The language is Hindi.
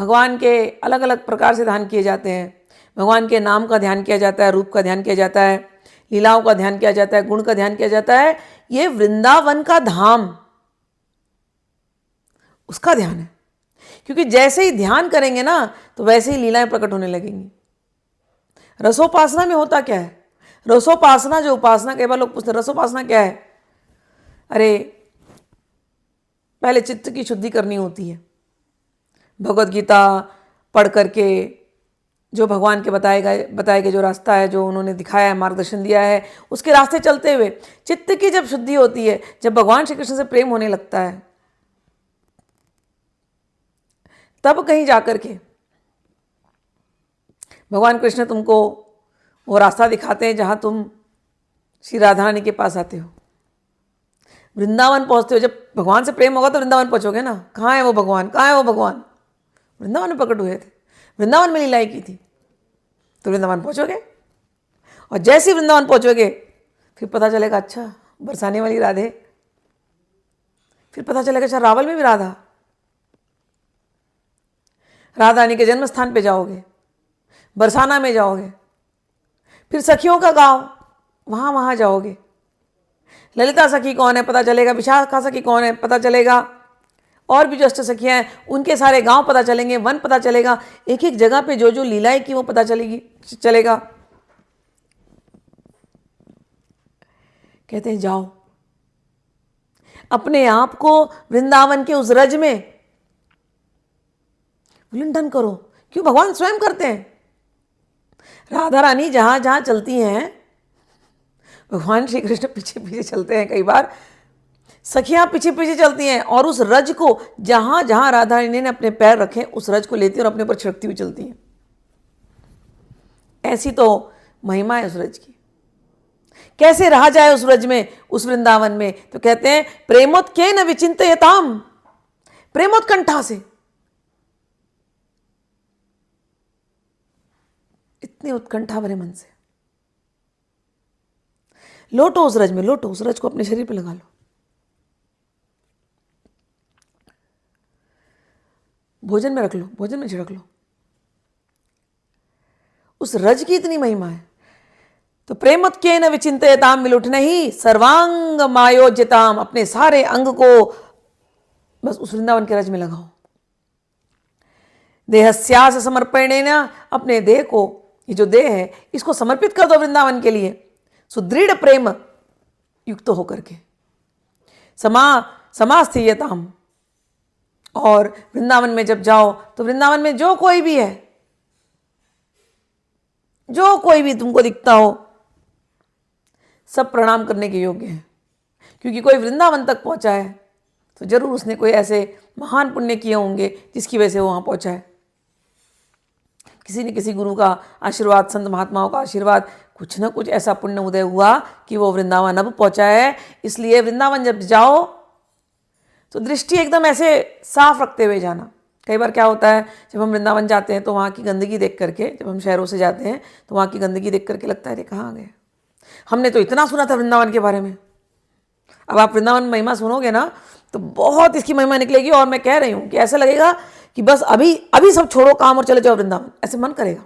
भगवान के अलग अलग प्रकार से ध्यान किए जाते हैं। भगवान के नाम का ध्यान किया जाता है, रूप का ध्यान किया जाता है, लीलाओं का ध्यान किया जाता है, गुण का ध्यान किया जाता है। ये वृंदावन का धाम, उसका ध्यान है। क्योंकि जैसे ही ध्यान करेंगे ना तो वैसे ही लीलाएं प्रकट होने लगेंगी। रसोपासना में होता क्या है? रसोपासना जो उपासना, कई बार लोग पूछते हैं रसोपासना क्या है? अरे पहले चित्त की शुद्धि करनी होती है। भगवत गीता पढ़ करके जो भगवान के बताए गए जो रास्ता है, जो उन्होंने दिखाया है, मार्गदर्शन दिया है, उसके रास्ते चलते हुए चित्त की जब शुद्धि होती है, जब भगवान श्री कृष्ण से प्रेम होने लगता है, तब कहीं जाकर के भगवान कृष्ण तुमको वो रास्ता दिखाते हैं जहां तुम श्री राधा रानी के पास आते हो, वृंदावन पहुंचते हो। जब भगवान से प्रेम होगा तो वृंदावन पहुंचोगे ना। कहाँ है वो भगवान? कहाँ है वो भगवान? वृंदावन में प्रकट हुए थे, वृंदावन में लीलाएं की थी, तो वृंदावन पहुंचोगे। और जैसे ही वृंदावन पहुंचोगे फिर पता चलेगा अच्छा बरसाने वाली राधे, फिर पता चलेगा अच्छा रावल में भी राधा। राधा रानी के जन्म स्थान पे जाओगे, बरसाना में जाओगे, फिर सखियों का गांव, वहां वहां जाओगे। ललिता सखी कौन है पता चलेगा, विशाखा सखी कौन है पता चलेगा, और भी जो अष्ट सखियां हैं उनके सारे गांव पता चलेंगे, वन पता चलेगा, एक एक जगह पे जो जो लीलाएं की वो पता चलेगा। कहते हैं जाओ अपने आप को वृंदावन के उस रज में विलीन करो। क्यों? भगवान स्वयं करते हैं। राधा रानी जहां जहां चलती हैं, भगवान श्री कृष्ण पीछे पीछे चलते हैं, कई बार सखियां पीछे पीछे चलती हैं, और उस रज को जहां जहां राधा रानी ने अपने पैर रखे उस रज को लेती और अपने ऊपर छिड़कती हुई चलती हैं। ऐसी तो महिमा है उस रज की। कैसे रहा जाए उस रज में, उस वृंदावन में? तो कहते हैं प्रेमोत्के न विचिंतयताम, प्रेमोत्कंठा से, इतनी उत्कंठा भरे मन से लौटो उस रज में, लौटो उस रज को अपने शरीर पे लगा लो। भोजन में रख लो, भोजन में छिड़क लो। उस रज की इतनी महिमा है। तो प्रेमोत्के न विचिंतयताम मिलुठ नहीं सर्वांग मायोज्यताम, अपने सारे अंग को बस उस वृंदावन के रज में लगाओ। देहस्यास समर्पणेन, अपने देह को, ये जो देह है इसको समर्पित कर दो वृंदावन के लिए, सुदृढ़ प्रेम युक्त होकर के। समास्थियताम, और वृंदावन में जब जाओ तो वृंदावन में जो कोई भी है, जो कोई भी तुमको दिखता हो, सब प्रणाम करने के योग्य है। क्योंकि कोई वृंदावन तक पहुंचा है तो जरूर उसने कोई ऐसे महान पुण्य किए होंगे जिसकी वजह से वो वहां पहुंचा है। किसी न किसी गुरु का आशीर्वाद, संत महात्माओं का आशीर्वाद, कुछ ना कुछ ऐसा पुण्य उदय हुआ कि वो वृंदावन अब पहुंचा है। इसलिए वृंदावन जब जाओ तो दृष्टि एकदम ऐसे साफ रखते हुए जाना। कई बार क्या होता है, जब हम वृंदावन जाते हैं तो वहाँ की गंदगी देख करके, जब हम शहरों से जाते हैं तो वहाँ की गंदगी देख करके लगता है अरे कहाँ गए, हमने तो इतना सुना था वृंदावन के बारे में। अब आप वृंदावन में महिमा सुनोगे ना तो बहुत इसकी महिमा निकलेगी, और मैं कह रही हूँ कि ऐसा लगेगा कि बस अभी अभी सब छोड़ो काम और चले जाओ वृंदावन, ऐसे मन करेगा।